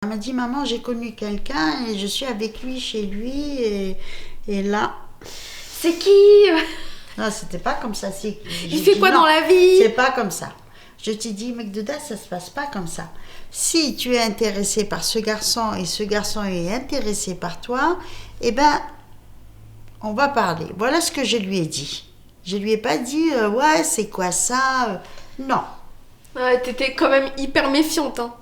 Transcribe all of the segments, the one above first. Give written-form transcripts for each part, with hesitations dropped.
Elle m'a dit, maman, j'ai connu quelqu'un et je suis avec lui chez lui et là... C'est qui? Non, c'était pas comme ça. Il fait quoi dans la vie? C'est pas comme ça. Je t'ai dit, Mekdouda, ça se passe pas comme ça. Si tu es intéressé par ce garçon et ce garçon est intéressé par toi, eh ben, on va parler. Voilà ce que je lui ai dit. Je lui ai pas dit, ouais, c'est quoi ça? Non. Ouais, t'étais quand même hyper méfiante, hein.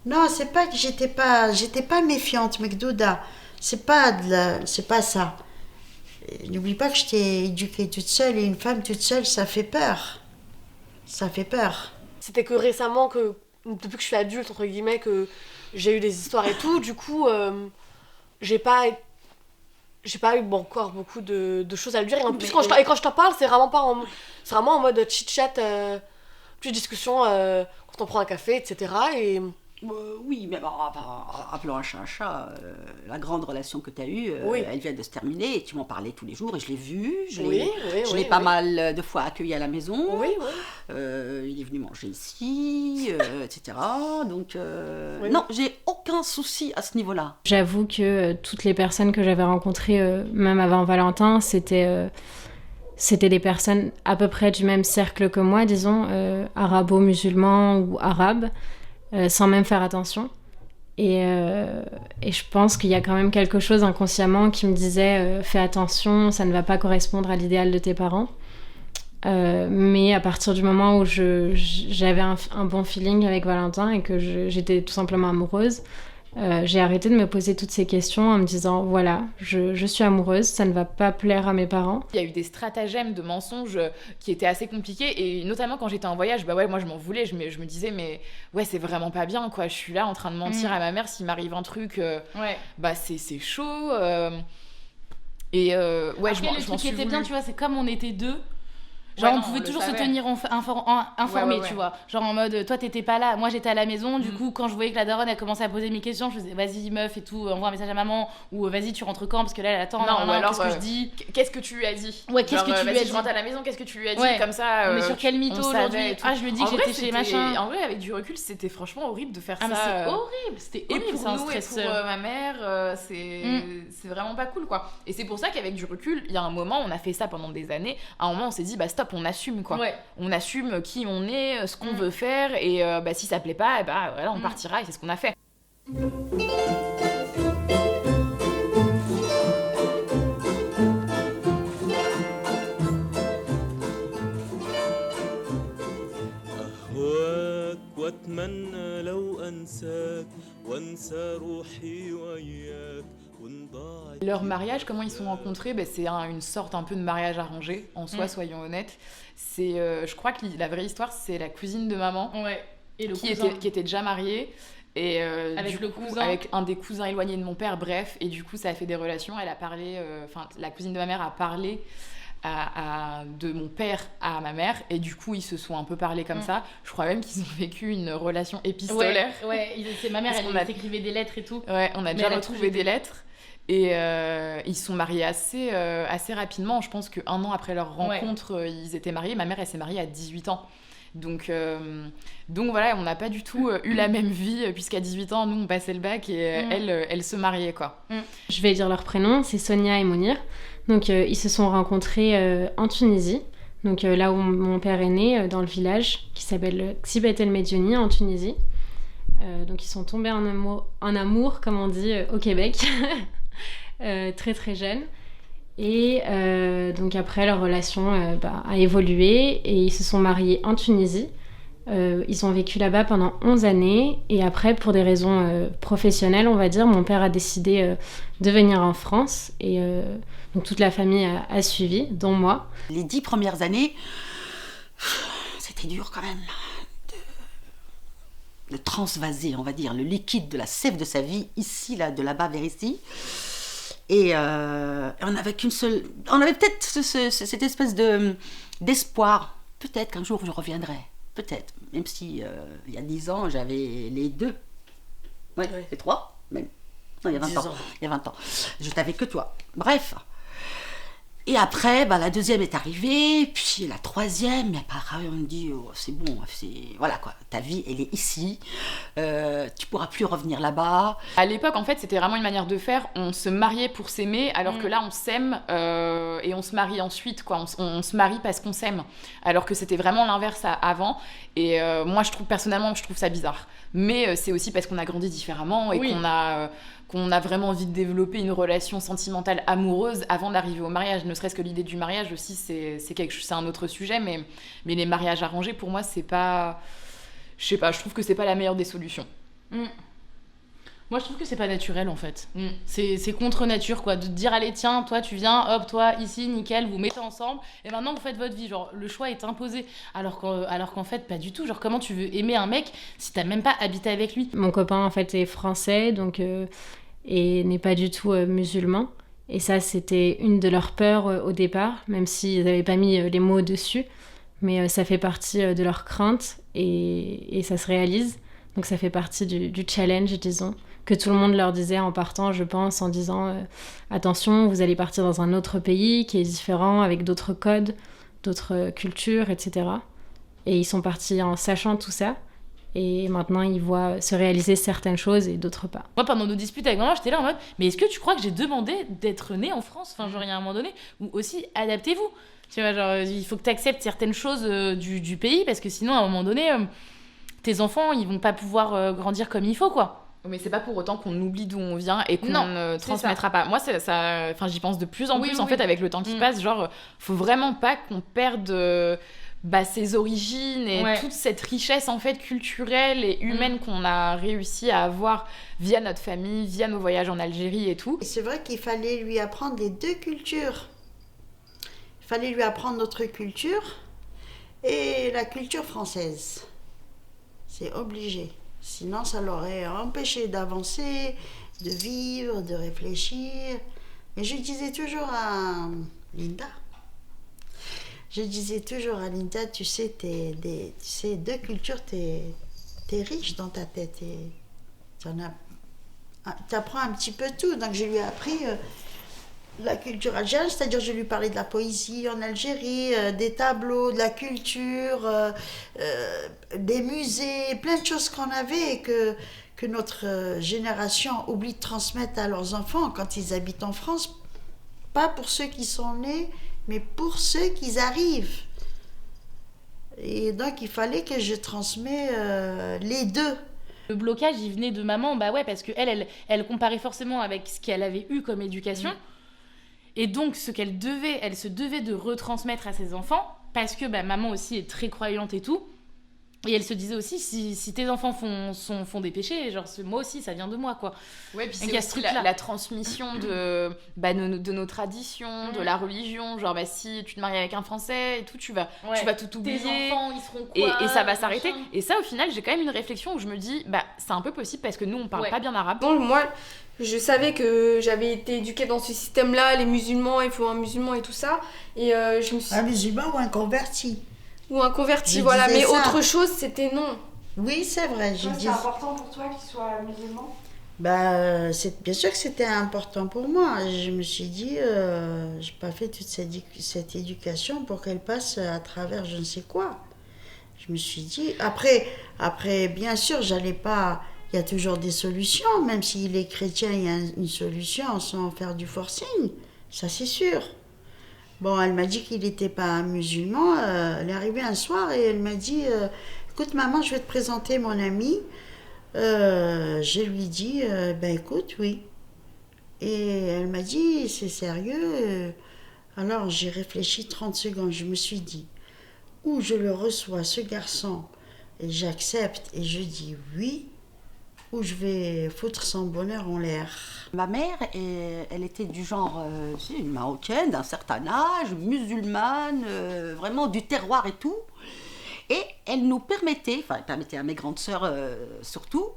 Non, c'est pas que j'étais pas méfiante, Mekdouda. C'est pas ça. N'oublie pas que je t'ai éduquée toute seule et une femme toute seule, ça fait peur. Ça fait peur. C'était que récemment, depuis que je suis adulte, entre guillemets, que j'ai eu des histoires et tout. Du coup, j'ai pas eu encore beaucoup de choses à lui dire. Et en plus, quand je t'en parle, c'est vraiment en mode chit-chat, plus discussion quand on prend un café, etc. Et Oui, mais bon, appelons un chat un chat. La grande relation que tu as eue, Oui. elle vient de se terminer et tu m'en parlais tous les jours et je l'ai vu. Je Oui, l'ai pas mal de fois accueilli à la maison. oui. Il est venu manger ici, etc. Donc, Oui. non, j'ai aucun souci à ce niveau-là. J'avoue que toutes les personnes que j'avais rencontrées, même avant Valentin, c'était des personnes à peu près du même cercle que moi, disons, arabo-musulmans ou arabes, sans même faire attention. Et je pense qu'il y a quand même quelque chose inconsciemment qui me disait fais attention, ça ne va pas correspondre à l'idéal de tes parents. Mais à partir du moment où j'avais un bon feeling avec Valentin et que j'étais tout simplement amoureuse, j'ai arrêté de me poser toutes ces questions en me disant voilà, je suis amoureuse, ça ne va pas plaire à mes parents. Il y a eu des stratagèmes de mensonges qui étaient assez compliqués et notamment quand j'étais en voyage, bah ouais, moi je m'en voulais, je me disais mais ouais, c'est vraiment pas bien quoi, je suis là en train de mentir à ma mère, s'il m'arrive un truc, bah c'est chaud. Et ouais, Après, je m'en le truc qui suis était voulu. bien, tu vois, c'est comme on était deux. Genre, Ouais, on non, pouvait on le toujours se savait. tenir informés, Ouais. tu vois. Genre en mode, toi t'étais pas là, moi j'étais à la maison, du coup, quand je voyais que la daronne elle commençait à poser mes questions, je faisais vas-y meuf et tout, envoie un message à maman, ou vas-y tu rentres quand, parce que là elle attend, Non, ou alors, qu'est-ce que je dis? Qu'est-ce que tu lui as dit? Ouais, qu'est-ce que tu lui as vas-y, dit? je rentre à la maison, qu'est-ce que tu lui as dit? Ouais. Comme ça. On est sur quel mytho on savait aujourd'hui? et tout. Ah, je lui dis En que vrai, j'étais chez machin. En vrai, avec du recul, c'était franchement horrible de faire Ah, mais ça. c'est horrible, c'était Et horrible, pour c'est un nous et stress. pour ma mère, c'est vraiment pas cool quoi. Et c'est pour ça qu'avec du recul, il y a un moment, on a fait ça pendant des années. À un moment, on s'est dit bah stop, on assume quoi. Ouais. On assume qui on est, ce qu'on veut faire et bah si ça plaît pas, bah voilà, on partira et c'est ce qu'on a fait. أهواك وأتمنى لو أنساك وأنسى روحي وياك ونضاعت. Leur mariage, comment ils se sont rencontrés, c'est une sorte un peu de mariage arrangé, en soi, soyons honnêtes. C'est, je crois que la vraie histoire, c'est la cousine de maman Ouais. Et le qui cousin. était déjà mariée. Et Avec du le coup, cousin. avec un des cousins éloignés de mon père, bref. Et du coup, ça a fait des relations. Elle a parlé, la cousine de ma mère a parlé de mon père à ma mère. Et du coup, ils se sont un peu parlé comme ça. Je crois même qu'ils ont vécu une relation épistolaire. Ouais, c'est ma mère, Parce elle qu'on a- écrivait des lettres et tout. Ouais, on a déjà elle a retrouvé tout des lettres. Et ils se sont mariés assez rapidement. Je pense qu'un an après leur rencontre, ils étaient mariés. Ma mère, elle s'est mariée à 18 ans. Donc voilà, on n'a pas du tout eu la même vie, puisqu'à 18 ans, nous, on passait le bac et elle se mariait, quoi. Je vais dire leur prénom, c'est Sonia et Mounir. Donc ils se sont rencontrés en Tunisie, donc là où mon père est né, dans le village qui s'appelle Ksibet El Mediouni en Tunisie. Donc ils sont tombés en amour, comme on dit au Québec, très très jeunes. Et donc après leur relation a évolué et ils se sont mariés en Tunisie. Ils ont vécu là-bas pendant 11 années et après pour des raisons professionnelles on va dire, mon père a décidé de venir en France et donc toute la famille a suivi, dont moi. Les 10 premières années, c'était dur quand même de transvaser, on va dire, le liquide de la sève de sa vie, ici, là, de là-bas vers ici. Et on avait peut-être cette espèce d'espoir. Peut-être qu'un jour je reviendrai. Peut-être. Même si il y a 10 ans, j'avais les deux. Ouais, les 3 même. Non, il y a 20 ans. Il y a 20 ans. Je n'avais que toi. Bref. Et après, la deuxième est arrivée, puis la troisième, mais pareil, on me dit, oh, c'est bon, voilà quoi, ta vie, elle est ici, tu pourras plus revenir là-bas. À l'époque, en fait, c'était vraiment une manière de faire, on se mariait pour s'aimer, alors que là, on s'aime et on se marie ensuite, quoi. On se marie parce qu'on s'aime, alors que c'était vraiment l'inverse avant. Et moi, personnellement, je trouve ça bizarre. Mais c'est aussi parce qu'on a grandi différemment et qu'on a vraiment envie de développer une relation sentimentale amoureuse avant d'arriver au mariage. Ne serait-ce que l'idée du mariage aussi, c'est un autre sujet, mais les mariages arrangés, pour moi, c'est pas... Je sais pas, je trouve que c'est pas la meilleure des solutions. Moi, je trouve que c'est pas naturel, en fait. C'est contre nature, quoi. De te dire, allez, tiens, toi, tu viens, hop, toi, ici, nickel, vous mettez ensemble, et maintenant, vous faites votre vie. Genre, le choix est imposé. Alors qu'en fait, pas du tout. Genre, comment tu veux aimer un mec si t'as même pas habité avec lui? Mon copain, en fait, est français, donc, et n'est pas du tout musulman. Et ça, c'était une de leurs peurs au départ, même s'ils n'avaient pas mis les mots dessus. Mais ça fait partie de leurs craintes, et ça se réalise. Donc ça fait partie du challenge, disons, que tout le monde leur disait en partant, je pense, en disant attention, vous allez partir dans un autre pays qui est différent, avec d'autres codes, d'autres cultures, etc. Et ils sont partis en sachant tout ça. Et maintenant, ils voient se réaliser certaines choses et d'autres pas. Moi, pendant nos disputes avec maman, j'étais là en mode, mais est-ce que tu crois que j'ai demandé d'être née en France? Enfin, genre, il y a un moment donné, ou aussi, adaptez-vous. Tu vois, genre, il faut que tu acceptes certaines choses du pays, parce que sinon, à un moment donné, tes enfants, ils vont pas pouvoir grandir comme il faut, quoi. Mais c'est pas pour autant qu'on oublie d'où on vient et qu'on ne transmettra pas. Moi, j'y pense de plus en plus, en fait, avec le temps qui passe. Genre, faut vraiment pas qu'on perde ses origines et toute cette richesse, en fait, culturelle et humaine qu'on a réussi à avoir via notre famille, via nos voyages en Algérie et tout. Et c'est vrai qu'il fallait lui apprendre les deux cultures. Il fallait lui apprendre notre culture et la culture française. C'est obligé. Sinon, ça l'aurait empêché d'avancer, de vivre, de réfléchir. Mais je disais toujours à Linda, tu sais, deux cultures, t'es riche dans ta tête. T'apprends un petit peu tout. Donc, je lui ai appris la culture algérienne, c'est-à-dire je lui parlais de la poésie en Algérie, des tableaux, de la culture, des musées, plein de choses qu'on avait et que notre génération oublie de transmettre à leurs enfants quand ils habitent en France. Pas pour ceux qui sont nés, mais pour ceux qui arrivent. Et donc il fallait que je transmette les deux. Le blocage, il venait de maman, parce qu'elle comparait forcément avec ce qu'elle avait eu comme éducation. Et donc, elle se devait de retransmettre à ses enfants, parce que maman aussi est très croyante et tout. Et elle se disait aussi, si tes enfants font des péchés, genre moi aussi, ça vient de moi, quoi. Ouais, puis c'est aussi la transmission de nos traditions, de la religion. Genre, si tu te maries avec un Français et tout, tu vas tout oublier. Tes enfants, ils seront quoi, et ça va s'arrêter. Et ça, au final, j'ai quand même une réflexion où je me dis, c'est un peu possible parce que nous, on parle pas bien arabe. Donc, moi, je savais que j'avais été éduquée dans ce système-là, les musulmans, il faut un musulman et tout ça. Et je me suis... Un musulman ou un converti. Ou un converti, voilà. Mais autre chose, c'était non. Oui, c'est vrai. C'est important pour toi qu'il soit musulman? Bien sûr que c'était important pour moi. Je me suis dit, j'ai pas fait toute cette éducation pour qu'elle passe à travers je ne sais quoi. Je me suis dit, après bien sûr, j'allais pas... Il y a toujours des solutions, même s'il est chrétien, il y a une solution sans faire du forcing. Ça, c'est sûr. Bon, elle m'a dit qu'il n'était pas musulman. Elle est arrivée un soir et elle m'a dit écoute, maman, je vais te présenter mon ami. Je lui dis écoute, oui. Et elle m'a dit c'est sérieux. Alors, j'ai réfléchi 30 secondes. Je me suis dit ou je le reçois, ce garçon, et j'accepte et je dis oui, ou je vais foutre son bonheur en l'air. Ma mère, elle était du genre, une marocaine d'un certain âge, musulmane, vraiment du terroir et tout. Et elle nous permettait, elle permettait à mes grandes sœurs surtout,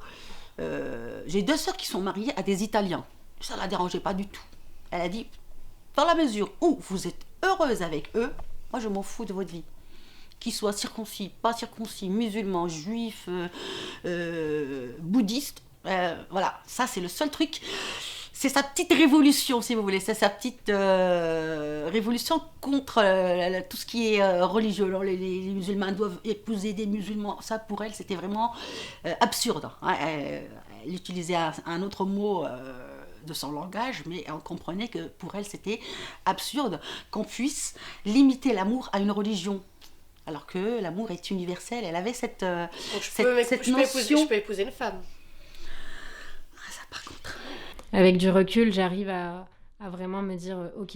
j'ai 2 sœurs qui sont mariées à des Italiens. Ça ne la dérangeait pas du tout. Elle a dit, dans la mesure où vous êtes heureuse avec eux, moi je m'en fous de votre vie. Qu'ils soient circoncis, pas circoncis, musulmans, juifs, bouddhistes, voilà, ça c'est le seul truc. c'est sa petite révolution, si vous voulez. C'est sa petite révolution contre tout ce qui est religieux. Alors, les musulmans doivent épouser des musulmans. Ça, pour elle, c'était vraiment absurde. Hein. Elle utilisait un autre mot de son langage, mais on comprenait que pour elle, c'était absurde qu'on puisse limiter l'amour à une religion. Alors que l'amour est universel. Elle avait cette notion. Je peux épouser une femme. Ah, ça, par contre. Avec du recul, j'arrive à vraiment me dire, ok,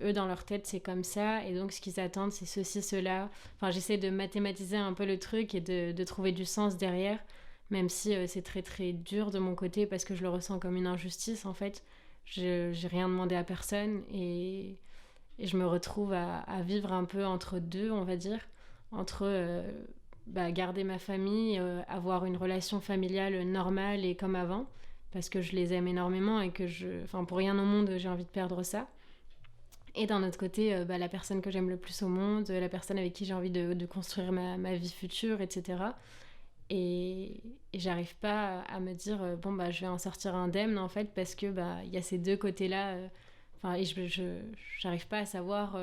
eux dans leur tête c'est comme ça, et donc ce qu'ils attendent c'est ceci, cela. Enfin, j'essaie de mathématiser un peu le truc et de trouver du sens derrière, même si c'est très très dur de mon côté parce que je le ressens comme une injustice en fait. J'ai rien demandé à personne et je me retrouve à vivre un peu entre deux, on va dire, entre garder ma famille, avoir une relation familiale normale et comme avant, parce que je les aime énormément et que pour rien au monde j'ai envie de perdre ça. Et d'un autre côté, la personne que j'aime le plus au monde, la personne avec qui j'ai envie de construire ma vie future, etc. Et j'arrive pas à me dire, je vais en sortir indemne en fait, parce que y a ces deux côtés-là, et j'arrive pas à savoir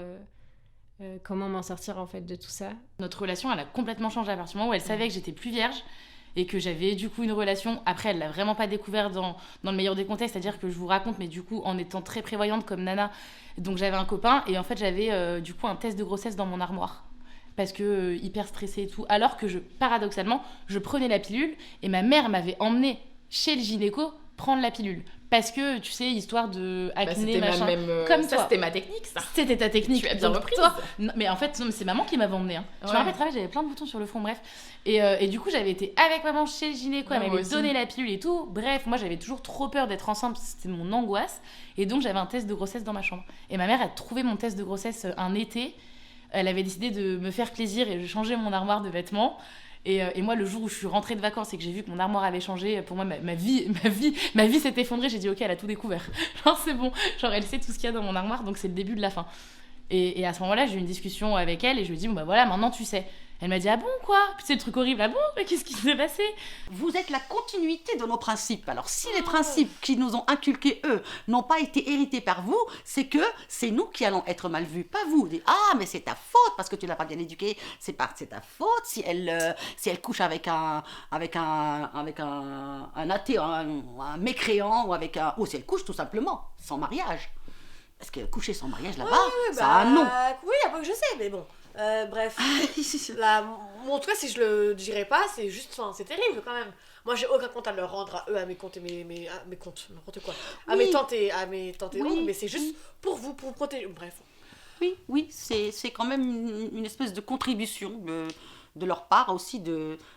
comment m'en sortir en fait de tout ça. Notre relation, elle a complètement changé à partir du moment où elle savait que j'étais plus vierge et que j'avais du coup une relation. Après, elle l'a vraiment pas découvert dans le meilleur des contextes, c'est-à-dire que je vous raconte, mais du coup en étant très prévoyante comme Nana, donc j'avais un copain et en fait j'avais du coup un test de grossesse dans mon armoire parce que hyper stressée et tout, alors que paradoxalement je prenais la pilule et ma mère m'avait emmenée chez le gynéco prendre la pilule parce que tu sais, histoire de acné, machin, comme ça, toi. c'était ma technique, ça. C'était ta technique. Tu as bien repris. Non, mais en fait, non, mais c'est maman qui m'avait emmenée. Hein. Ouais. Je me rappelle très bien, j'avais plein de boutons sur le front, bref. Et du coup, j'avais été avec maman chez le gynéco, elle m'avait donné la pilule et tout. Bref, moi, j'avais toujours trop peur d'être enceinte, c'était mon angoisse. Et donc, j'avais un test de grossesse dans ma chambre. Et ma mère a trouvé mon test de grossesse un été. Elle avait décidé de me faire plaisir et de changer mon armoire de vêtements. Et moi, le jour où je suis rentrée de vacances et que j'ai vu que mon armoire avait changé, pour moi, ma vie s'est effondrée. J'ai dit, ok, elle a tout découvert. Genre, c'est bon. Genre, elle sait tout ce qu'il y a dans mon armoire, donc c'est le début de la fin. Et à ce moment-là, j'ai eu une discussion avec elle et je lui ai dit, voilà, maintenant tu sais. Elle m'a dit, ah bon, quoi? Puis c'est le truc horrible, ah bon? Mais qu'est-ce qui s'est passé? Vous êtes la continuité de nos principes. Alors, si les principes qui nous ont inculqués, eux, n'ont pas été hérités par vous, c'est que c'est nous qui allons être mal vus, pas vous. Dites, ah, mais c'est ta faute parce que tu l'as pas bien éduquée. C'est ta faute si elle couche avec un athée, un mécréant, ou si elle couche tout simplement, sans mariage. Parce que coucher sans mariage là-bas, ça a un nom. Oui, après que je sais, mais bon. Bref, en tout cas, si je le dirais pas, c'est juste, c'est terrible quand même. Moi, j'ai aucun compte à leur rendre à eux, à mes comptes et mes comptes, n'importe quoi. À mes tantes et oncles, mais c'est juste pour vous protéger. Bref. Oui, c'est quand même une espèce de contribution de leur part aussi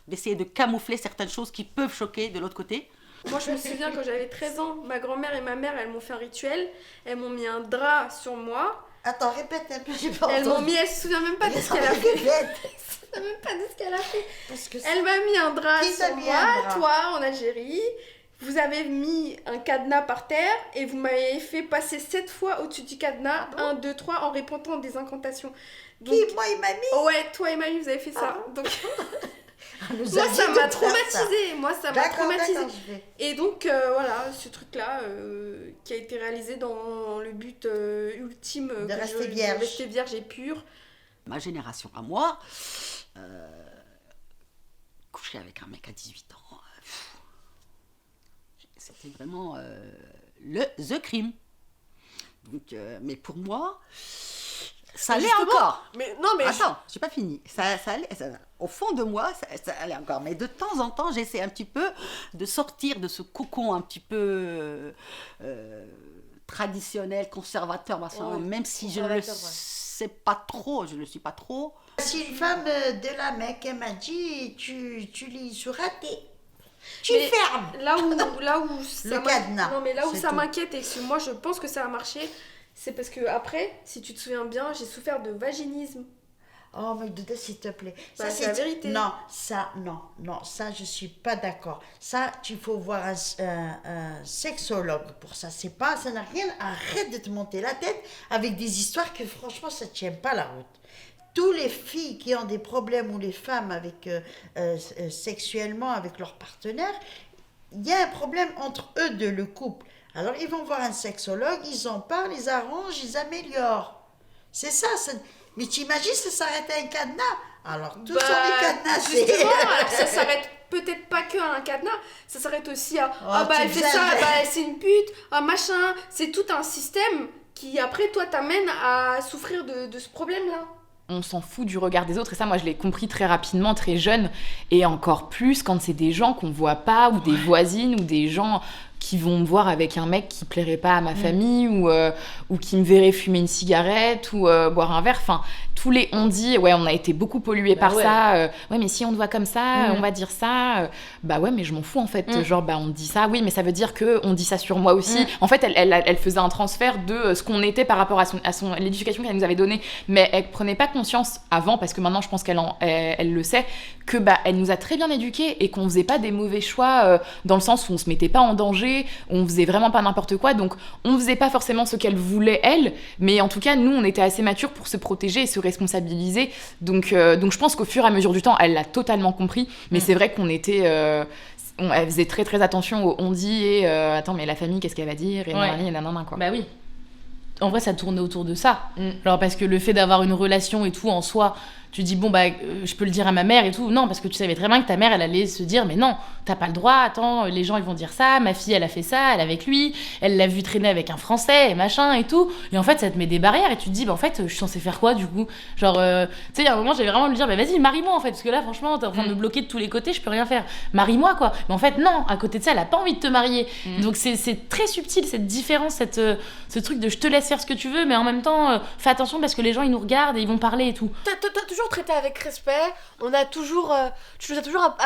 d'essayer de camoufler certaines choses qui peuvent choquer de l'autre côté. Moi, je me souviens quand j'avais 13 ans, ma grand-mère et ma mère, elles m'ont fait un rituel. Elles m'ont mis un drap sur moi. Attends, répète un peu, j'ai pas entendu. Elle se souvient même pas de ce qu'elle a fait. Elle se souvient même pas de ce qu'elle a fait. Elle m'a mis un drap sur moi, toi, en Algérie. Vous avez mis un cadenas par terre et vous m'avez fait passer 7 fois au-dessus du cadenas, 1, 2, 3, en répétant des incantations. Donc, Qui, moi et mamie? Ouais, toi et mamie, vous avez fait ça. Donc... Moi, ça m'a traumatisée. Moi, ça m'a traumatisée. Et donc, voilà, ce truc-là qui a été réalisé dans le but ultime de rester vierge. Rester vierge et pure. Ma génération à moi, coucher avec un mec à 18 ans, c'était vraiment the crime. Donc, mais pour moi, ça allait encore. Mais non, mais attends, j'ai pas fini. Ça allait, au fond de moi, ça allait encore. Mais de temps en temps, j'essaie un petit peu de sortir de ce cocon un petit peu traditionnel, conservateur, même si je le sais pas trop, je le suis pas trop. Si une femme de la Mecque m'a dit, tu lis sur raté. Tu fermes là où le cadenas. Non, mais là où ça m'inquiète et que moi je pense que ça a marché, c'est parce que après, si tu te souviens bien, j'ai souffert de vaginisme. Oh, mais Douda, s'il te plaît. Ça, c'est la vérité. Non, ça, je suis pas d'accord. Ça, il faut voir un sexologue pour ça. Ça n'a rien. Arrête de te monter la tête avec des histoires que franchement, ça tient pas la route. Toutes les filles qui ont des problèmes ou les femmes avec sexuellement avec leur partenaire, il y a un problème entre eux deux, le couple. Alors ils vont voir un sexologue, ils en parlent, ils arrangent, ils améliorent. C'est ça. Mais t'imagines, ça s'arrête à un cadenas. Alors tout sur les cadenas, c'est... Justement, alors ça s'arrête peut-être pas que à un cadenas, ça s'arrête aussi à elle fait ça, c'est une pute, machin. C'est tout un système qui après toi t'amène à souffrir de ce problème-là. On s'en fout du regard des autres, et ça moi je l'ai compris très rapidement, très jeune, et encore plus quand c'est des gens qu'on voit pas, ou des voisines, ou des gens qui vont me voir avec un mec qui plairait pas à ma famille, ou qui me verrait fumer une cigarette, ou boire un verre, enfin tous les on-dit, ouais, on a été beaucoup pollués par ça, ouais mais si on te voit comme ça, on va dire ça, bah ouais mais je m'en fous en fait, genre bah on dit ça, oui mais ça veut dire qu'on dit ça sur moi aussi, en fait elle faisait un transfert de ce qu'on était par rapport à l'éducation qu'elle nous avait donnée, mais elle prenait pas conscience avant, parce que maintenant je pense qu'elle le sait, que bah elle nous a très bien éduqués et qu'on faisait pas des mauvais choix dans le sens où on se mettait pas en danger, on faisait vraiment pas n'importe quoi, donc on faisait pas forcément ce qu'elle voulait elle, mais en tout cas nous on était assez matures pour se protéger et se responsabiliser, donc je pense qu'au fur et à mesure du temps elle l'a totalement compris, mais c'est vrai qu'on était elle faisait très très attention au on dit et attends mais la famille qu'est-ce qu'elle va dire et nanana quoi. Bah oui. En vrai, ça tournait autour de ça. Alors, parce que le fait d'avoir une relation et tout en soi, tu dis, bon, bah, je peux le dire à ma mère et tout. Non, parce que tu savais très bien que ta mère, elle allait se dire, mais non, t'as pas le droit, attends, les gens, ils vont dire ça, ma fille, elle a fait ça, elle est avec lui, elle l'a vu traîner avec un Français et machin et tout. Et en fait, ça te met des barrières et tu te dis, bah, en fait, je suis censée faire quoi du coup ? Genre, tu sais, il y a un moment, j'avais vraiment lui dire, bah, vas-y, marie-moi en fait, parce que là, franchement, t'es en train de me bloquer de tous les côtés, je peux rien faire. Marie-moi, quoi. Mais en fait, non, à côté de ça, elle a pas envie de te marier. Donc, c'est très subtil, cette différence, ce truc de je te laisse faire ce que tu veux, mais en même temps, fais attention parce que les gens, ils nous regardent et ils vont parler et tout. T'as toujours traité avec respect, on a toujours... tu nous as toujours...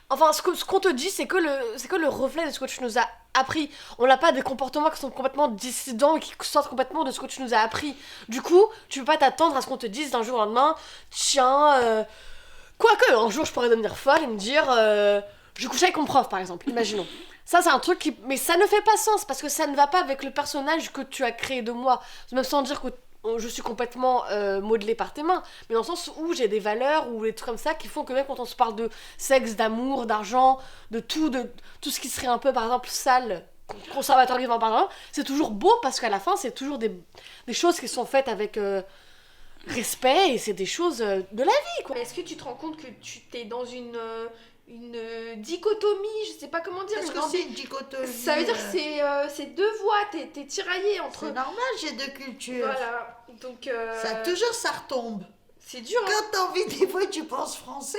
Enfin, ce qu'on te dit, c'est que le reflet de ce que tu nous as appris. On n'a pas des comportements qui sont complètement dissidents et qui sortent complètement de ce que tu nous as appris. Du coup, tu peux pas t'attendre à ce qu'on te dise d'un jour au lendemain, tiens... Quoique, un jour, je pourrais devenir folle et me dire... je couche avec mon prof, par exemple, imaginons. Ça, c'est un truc qui... Mais ça ne fait pas sens, parce que ça ne va pas avec le personnage que tu as créé de moi. Même sans dire que je suis complètement modelée par tes mains, mais dans le sens où j'ai des valeurs ou des trucs comme ça qui font que même quand on se parle de sexe, d'amour, d'argent, de tout ce qui serait un peu, par exemple, sale, conservateur vivant, par exemple, c'est toujours beau, parce qu'à la fin, c'est toujours des choses qui sont faites avec... respect, et c'est des choses de la vie, quoi. Est-ce que tu te rends compte que tu t'es dans une dichotomie, je sais pas comment dire. Est-ce que c'est une dichotomie? Ça veut dire que c'est deux voies, t'es tiraillé entre... C'est normal, j'ai deux cultures. Voilà, donc... ça retombe. C'est dur, Quand t'as envie, des fois, tu penses français,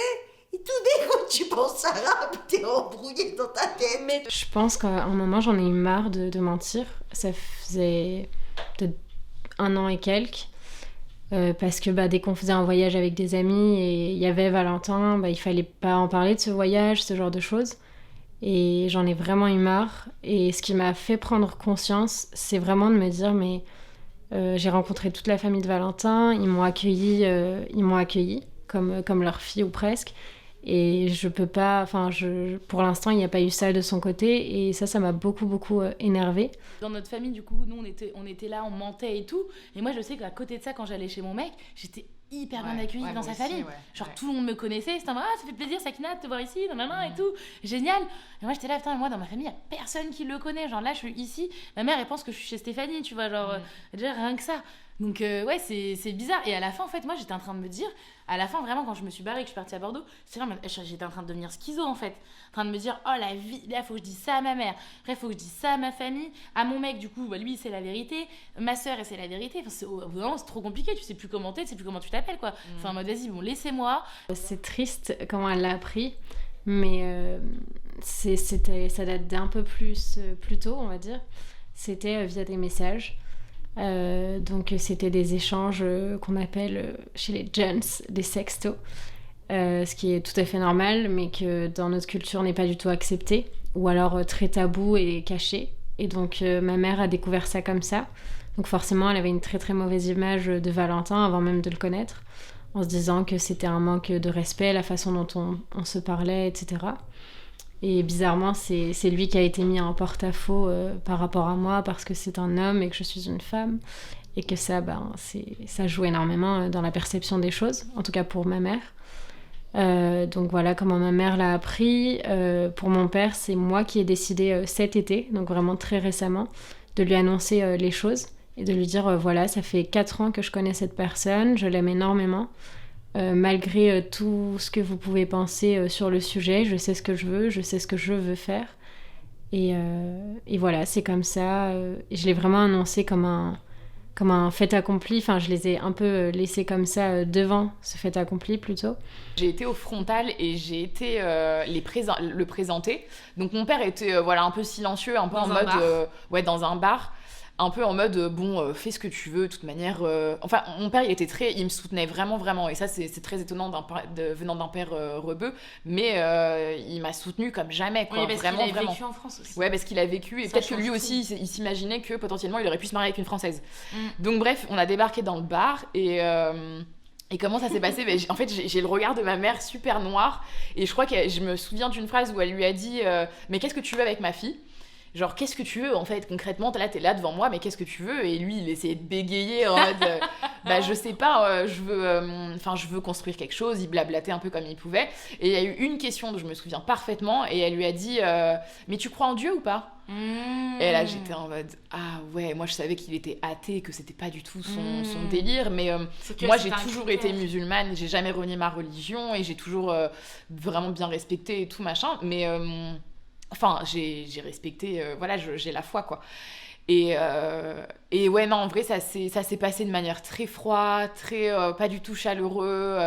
et tout d'un coup, tu penses arabe, t'es embrouillé dans ta tête. Mais... Je pense qu'à un moment, j'en ai eu marre de mentir. Ça faisait peut-être 1 an et quelques. Parce que dès qu'on faisait un voyage avec des amis et il y avait Valentin, il fallait pas en parler de ce voyage, ce genre de choses. Et j'en ai vraiment eu marre. Et ce qui m'a fait prendre conscience, c'est vraiment de me dire, mais j'ai rencontré toute la famille de Valentin, ils m'ont accueilli comme leur fille ou presque. Et je peux pas, pour l'instant, il n'y a pas eu ça de son côté, et ça m'a beaucoup énervée. Dans notre famille, du coup, nous, on était là, on mentait et tout. Et moi, je sais qu'à côté de ça, quand j'allais chez mon mec, j'étais hyper bien accueillie dans sa famille. Tout le monde me connaissait, c'était ça fait plaisir, Sakina, de te voir ici, et tout. Génial. Et moi, j'étais là, putain, moi, dans ma famille, il n'y a personne qui le connaît. Genre là, je suis ici, ma mère, elle pense que je suis chez Stéphanie, tu vois, déjà rien que ça. Donc c'est bizarre. Et à la fin, en fait, moi, j'étais en train de me dire, à la fin, vraiment, quand je me suis barrée et que je suis partie à Bordeaux, j'étais en train de devenir schizo, en fait. En train de me dire, oh, la vie, là, faut que je dise ça à ma mère. Après, faut que je dise ça à ma famille. À mon mec, du coup, lui, c'est la vérité. Ma sœur, c'est la vérité. Enfin, vraiment, c'est trop compliqué. Tu sais plus comment t'es, tu sais plus comment tu t'appelles, quoi. Enfin, en mode, vas-y, bon, laissez-moi. C'est triste comment elle l'a appris, mais ça date d'un peu plus tôt, on va dire. C'était via des messages. Donc c'était des échanges qu'on appelle chez les gens des sextos, ce qui est tout à fait normal, mais que dans notre culture n'est pas du tout accepté, ou alors très tabou et caché. Et donc ma mère a découvert ça comme ça. Donc forcément elle avait une très très mauvaise image de Valentin avant même de le connaître, en se disant que c'était un manque de respect, la façon dont on se parlait, etc. Et bizarrement, c'est lui qui a été mis en porte-à-faux par rapport à moi, parce que c'est un homme et que je suis une femme. Et que ça joue énormément dans la perception des choses, en tout cas pour ma mère. Donc voilà comment ma mère l'a appris. Pour mon père, c'est moi qui ai décidé cet été, donc vraiment très récemment, de lui annoncer les choses et de lui dire voilà, ça fait 4 ans que je connais cette personne, je l'aime énormément. Malgré tout ce que vous pouvez penser sur le sujet, je sais ce que je veux, je sais ce que je veux faire. Et voilà, c'est comme ça. Je l'ai vraiment annoncé comme un fait accompli. Enfin, je les ai un peu laissés comme ça devant ce fait accompli plutôt. J'ai été au frontal et j'ai été le présenter. Donc mon père était un peu silencieux, un peu en mode dans un bar. Un peu en mode fais ce que tu veux de toute manière. Enfin, mon père il me soutenait vraiment, et ça c'est très étonnant venant d'un père rebeu, mais il m'a soutenu comme jamais quoi. Oui, parce vraiment, qu'il a vécu en France aussi. Ouais, parce qu'il a vécu et Ça peut-être que lui change aussi il s'imaginait que potentiellement il aurait pu se marier avec une Française. Donc bref, on a débarqué dans le bar et comment ça s'est passé? En fait, j'ai le regard de ma mère super noir et je crois que je me souviens d'une phrase où elle lui a dit mais qu'est-ce que tu veux avec ma fille? Genre, qu'est-ce que tu veux en fait concrètement? T'es là devant moi, mais qu'est-ce que tu veux? Et lui, il essayait de bégayer en mode je sais pas, je veux construire quelque chose. Il blablatait un peu comme il pouvait. Et il y a eu une question dont je me souviens parfaitement, et elle lui a dit mais tu crois en Dieu ou pas? Et là, j'étais en mode ah ouais, moi je savais qu'il était athée, que c'était pas du tout son délire, mais moi j'ai toujours été musulmane, j'ai jamais renié ma religion et j'ai toujours vraiment bien respecté et tout machin, mais enfin, j'ai respecté, j'ai la foi, quoi. Et ouais, non, en vrai, ça s'est passé de manière très froide, très pas du tout chaleureux,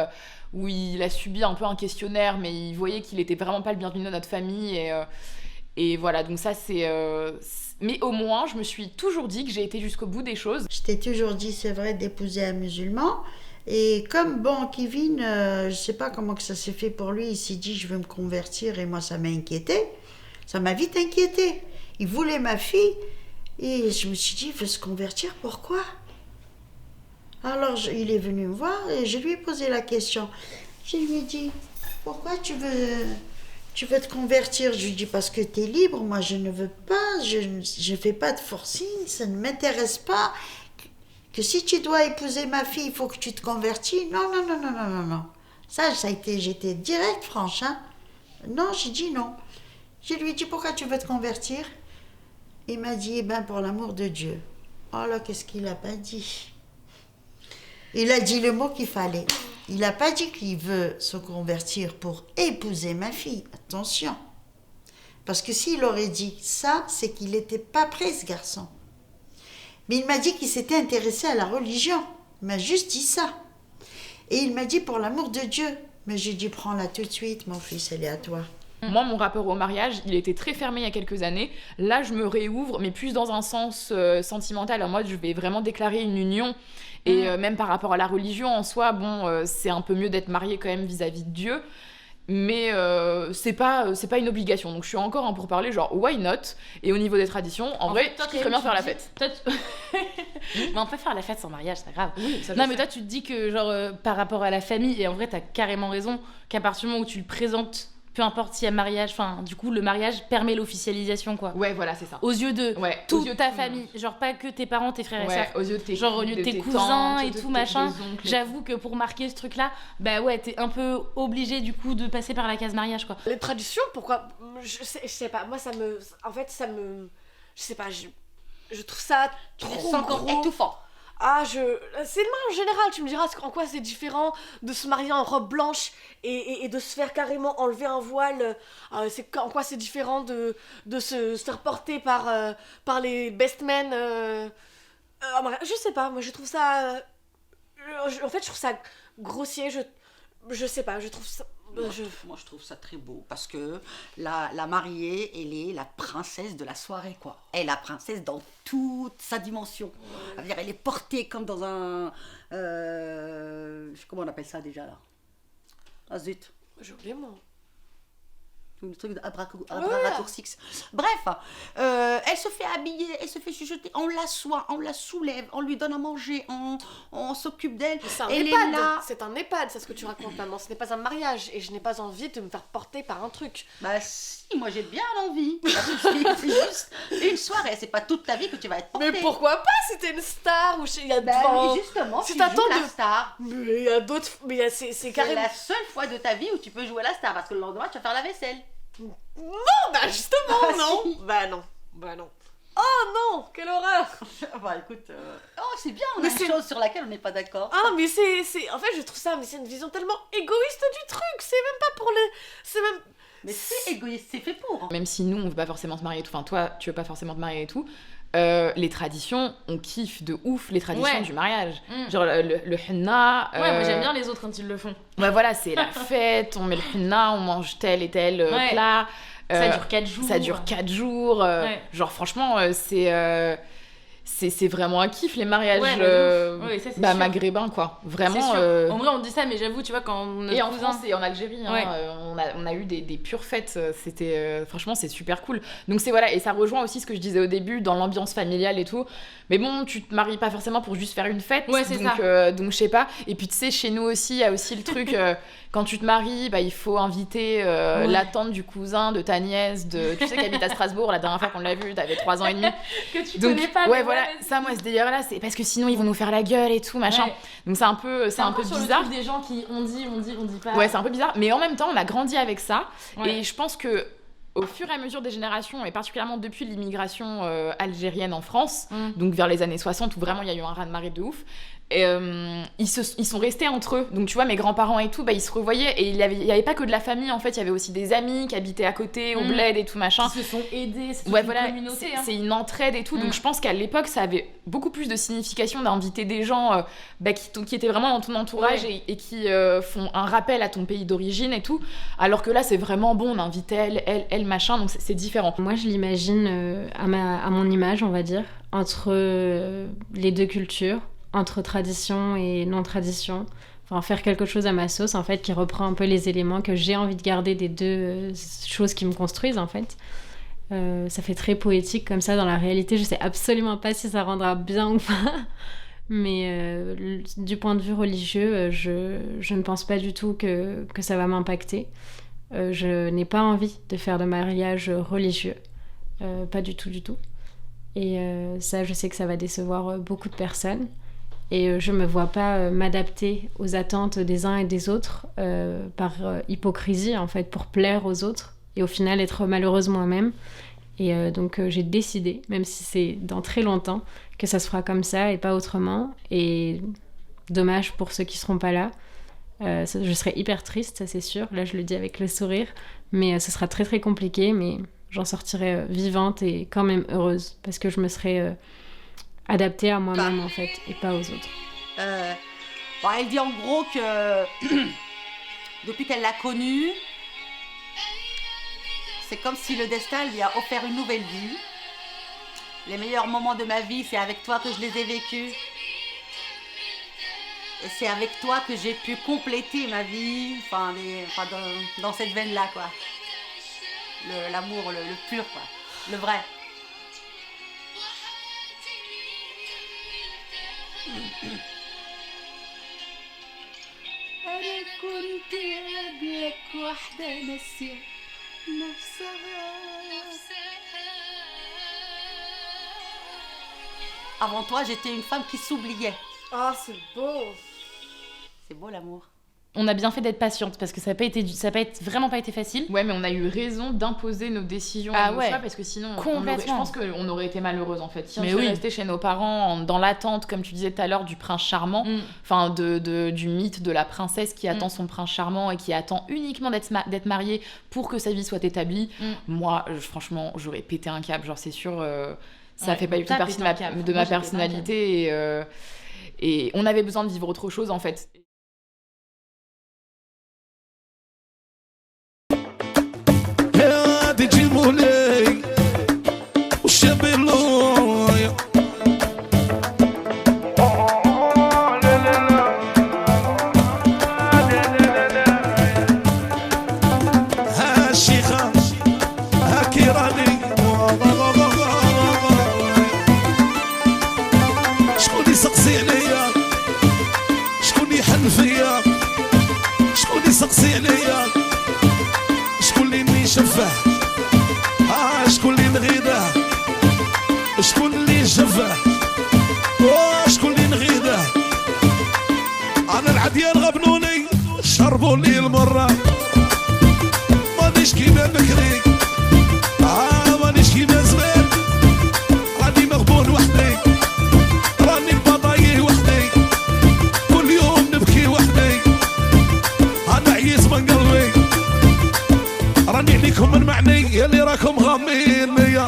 où il a subi un peu un questionnaire, mais il voyait qu'il était vraiment pas le bienvenu dans notre famille. Et voilà, donc ça, c'est... Mais au moins, je me suis toujours dit que j'ai été jusqu'au bout des choses. Je t'ai toujours dit, c'est vrai, d'épouser un musulman. Et comme, Kevin, je sais pas comment que ça s'est fait pour lui, il s'est dit, je veux me convertir, et moi, ça m'a inquiété. Ça m'a vite inquiétée. Il voulait ma fille et je me suis dit, il veut se convertir, pourquoi? Alors il est venu me voir et je lui ai posé la question. Je lui ai dit, pourquoi tu veux te convertir? Je lui ai dit, parce que tu es libre, moi je ne veux pas, je ne fais pas de forcing, ça ne m'intéresse pas. Que si tu dois épouser ma fille, il faut que tu te convertis. Non. Ça a été, j'étais direct, franche. Hein? Non, j'ai dit non. Je lui ai dit, pourquoi tu veux te convertir? Il m'a dit, pour l'amour de Dieu. Oh là, qu'est-ce qu'il n'a pas dit? Il a dit le mot qu'il fallait. Il n'a pas dit qu'il veut se convertir pour épouser ma fille. Attention. Parce que s'il aurait dit ça, c'est qu'il n'était pas prêt, ce garçon. Mais il m'a dit qu'il s'était intéressé à la religion. Il m'a juste dit ça. Et il m'a dit, pour l'amour de Dieu. Mais j'ai dit, prends-la tout de suite, mon fils, elle est à toi. Moi, mon rapport au mariage, il était très fermé il y a quelques années. Là, je me réouvre, mais plus dans un sens sentimental. En mode, je vais vraiment déclarer une union. Et même par rapport à la religion en soi, c'est un peu mieux d'être marié quand même vis-à-vis de Dieu. Mais c'est pas une obligation. Donc je suis encore en pourparlers, genre why not? Et au niveau des traditions, en vrai, toi, je très bien faire la fête. Mais on peut faire la fête sans mariage, c'est pas grave. Oui, ça, non, mais toi, tu te dis que, genre, par rapport à la famille, et en vrai, t'as carrément raison, qu'à partir du moment où tu le présentes, peu importe s'il y a mariage, enfin, du coup, le mariage permet l'officialisation, quoi. Ouais, voilà, c'est ça. Aux yeux de toute ta famille. Genre, pas que tes parents, tes frères et sœurs. Aux yeux de tes genre, aux yeux de tes cousins et tout, machin. J'avoue que pour marquer ce truc-là, t'es un peu obligé, du coup, de passer par la case mariage, quoi. Les traditions, pourquoi? Je sais pas, moi, je sais pas, je trouve ça trop gros. Étouffant. C'est de manière générale, tu me diras en quoi c'est différent de se marier en robe blanche et de se faire carrément enlever un voile, en quoi c'est différent de se faire porter par les best men. Je sais pas, moi je trouve ça... en fait je trouve ça grossier, je sais pas, je trouve ça... Moi, je trouve ça très beau parce que la mariée, elle est la princesse de la soirée, quoi. Elle est la princesse dans toute sa dimension. C'est-à-dire, elle est portée comme dans un... comment on appelle ça déjà, là? Ah, zut. J'ai oublié, moi. le truc à bras raccourcis. Bref, elle se fait habiller, elle se fait chuchoter, on l'assoit, on la soulève, on lui donne à manger, on s'occupe d'elle. C'est un elle EHPAD, est là. c'est un EHPAD, c'est ce que tu racontes, maman. Ce n'est pas un mariage et je n'ai pas envie de me faire porter par un truc. Bah si, moi j'ai bien l'envie. C'est juste une soirée, c'est pas toute ta vie que tu vas être portée. Mais pourquoi pas si t'es une star ou il y a oui, justement, si tu t'attends joues la star. Mais il y a d'autres. Mais c'est C'est carrément. la seule fois de ta vie où tu peux jouer la star parce que le lendemain tu vas faire la vaisselle. Non, bah justement, Ah, non. si. Bah non. Bah non. Oh non, quelle horreur. Bah écoute, c'est bien, on Mais a une c'est- chose sur laquelle on n'est pas d'accord. Ah mais c'est en fait je trouve ça mais c'est une vision tellement égoïste du truc, c'est même pas pour les c'est même Mais c'est égoïste, c'est fait pour. Même si nous, on veut pas forcément se marier et tout, enfin toi, tu veux pas forcément te marier et tout, les traditions, on kiffe de ouf les traditions Ouais. du mariage. Mm. Genre le henna. Ouais, moi j'aime bien les autres quand ils le font. Ouais, voilà, c'est la fête, on met le henna, on mange tel et tel Ouais. plat. Ça dure 4 jours. Ça dure 4 jours. Ouais. Genre, franchement, c'est vraiment un kiff, les mariages Ouais, de ouf. Ouais, ça, c'est sûr. maghrébins, quoi. C'est Vraiment. sûr. En vrai, on dit ça, mais j'avoue, tu vois, quand notre Et en cousin- France et en Algérie, hein, Ouais. on a eu des pures fêtes. C'était, franchement, c'est super cool. Donc, c'est voilà, et ça rejoint aussi ce que je disais au début dans l'ambiance familiale et tout. Mais bon, tu te maries pas forcément pour juste faire une fête. Ouais, c'est donc, ça. donc, je sais pas. Et puis, tu sais, chez nous aussi, il y a aussi le truc, quand tu te maries, bah, il faut inviter Ouais. la tante du cousin, de ta nièce, tu sais, qui habite à Strasbourg. La dernière fois qu'on l'a vue, t'avais 3 ans et demi. que tu Donc, connais pas. ouais, mais voilà, ça, moi, ce délire-là, c'est parce que sinon, ils vont nous faire la gueule et tout, machin. Ouais. Donc, c'est un peu C'est un peu sur bizarre. le truc des gens qui on dit, pas. Ouais, c'est un peu bizarre, mais en même temps, on a grandi avec ça. Ouais. Et je pense que au fur et à mesure des générations, et particulièrement depuis l'immigration algérienne en France, donc vers les années 60, où vraiment il y a eu un raz-de-marée de ouf, et, ils sont restés entre eux. Donc tu vois, mes grands-parents et tout, bah, ils se revoyaient, et il y avait pas que de la famille, en fait, il y avait aussi des amis qui habitaient à côté, au bled et tout, machin. Qui se sont aidés, c'est Ouais, une voilà, communauté. c'est une entraide et tout. Donc je pense qu'à l'époque, ça avait beaucoup plus de signification d'inviter des gens qui étaient vraiment dans ton entourage et qui font un rappel à ton pays d'origine et tout. Alors que là, c'est vraiment bon, on invitait elle, machin, donc c'est différent. Moi, je l'imagine à mon image, on va dire, entre les deux cultures, entre tradition et non-tradition. Enfin, faire quelque chose à ma sauce, en fait, qui reprend un peu les éléments que j'ai envie de garder des deux choses qui me construisent, en fait. Ça fait très poétique comme ça dans la réalité. Je sais absolument pas si ça rendra bien ou pas. Mais du point de vue religieux, je ne pense pas du tout que ça va m'impacter. Je n'ai pas envie de faire de mariage religieux. Pas du tout, du tout. Et ça, je sais que ça va décevoir beaucoup de personnes. Et je me vois pas m'adapter aux attentes des uns et des autres par hypocrisie, en fait, pour plaire aux autres. Et au final, être malheureuse moi-même. Et donc, j'ai décidé, même si c'est dans très longtemps, que ça se fera comme ça et pas autrement. Et dommage pour ceux qui seront pas là. Je serai hyper triste, ça c'est sûr. Là, je le dis avec le sourire. Mais ce sera très très compliqué. Mais j'en sortirai vivante et quand même heureuse. Parce que je me serai adaptée à moi-même, en fait, et pas aux autres. Elle dit en gros que depuis qu'elle l'a connu, c'est comme si le destin lui a offert une nouvelle vie. Les meilleurs moments de ma vie, c'est avec toi que je les ai vécus. Et c'est avec toi que j'ai pu compléter ma vie, dans cette veine-là, quoi. L'amour, le pur, quoi. Le vrai. Avant toi, j'étais une femme qui s'oubliait. Ah, c'est beau. C'est beau l'amour. On a bien fait d'être patiente parce que ça n'a vraiment pas été facile. Ouais, mais on a eu raison d'imposer nos décisions Ah et nos ouais. choix parce que sinon, Complètement. je pense qu'on aurait été malheureuse en fait. Si on Mais était oui. resté chez nos parents dans l'attente, comme tu disais tout à l'heure, du prince charmant, enfin du mythe de la princesse qui attend son prince charmant et qui attend uniquement d'être mariée pour que sa vie soit établie. Moi, franchement, j'aurais pété un câble. Genre, c'est sûr, ça Ouais, fait pas du tout t'as partie pété un câble. de Moi, ma j'ai pété un personnalité et on avait besoin de vivre autre chose en fait. تجي مولاي والشبلوية ها الشيخة نشوفه وشكون اللي نغيده انا العديان غبنوني شربوا لي المره مانيش كيما بكري مانيش كيما زمان راني مغبون وحدي راني بضايع وحدي كل يوم نبكي وحدي انا عييت من قلبي راني عليكم من معني يلي راكم غامين يا